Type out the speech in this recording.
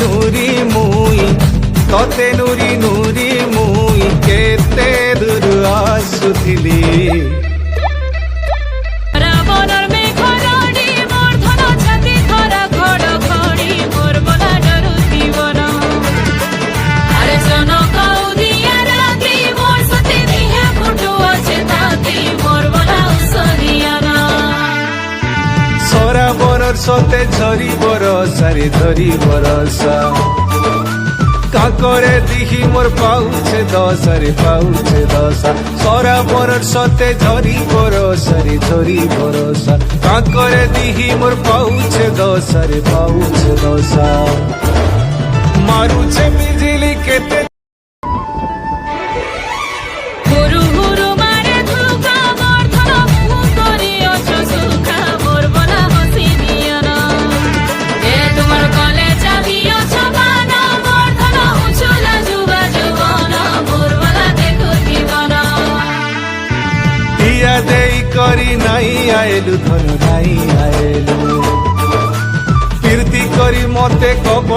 নুরি মুই ততে নুরি নুরি মুই কেতে দূর আসুথিলি রাবণর মেঘ রড়ি মোর ধন ছাতি ধরা ঘড় ঘড়ি মোর বলা ডরুতি বন আরে জন কৌদিয়া রাতি মোর সতে দিহে ফুটু আছে তাতি মোর বলা উসরিয়া না সরাবরর সতে ঝরি বরসা রে ঝরি বরসা কাকরে দিহি মোর পাউছে দশা রে পাউছে দশা সরাবরর সতে ঝরি বরসা রে ঝরি বরসা কাকরে দিহি মোর পাউছে দশা রে পাউছে দশা মারুছে বিজলি কেতে হুরু হুরু মারে ধুকা মোর ধন মুহ করি অছ সুখা মোর বলা হসি নিয়া না এ তোমার কলে চাবি অছ বানা মোর ধন উছলা যুবা যুবনা মোর বলা দেখুতি বনা ইয়া দেই করি নাই আইলু ধন নাই আইলু কীর্তি করি মতে কব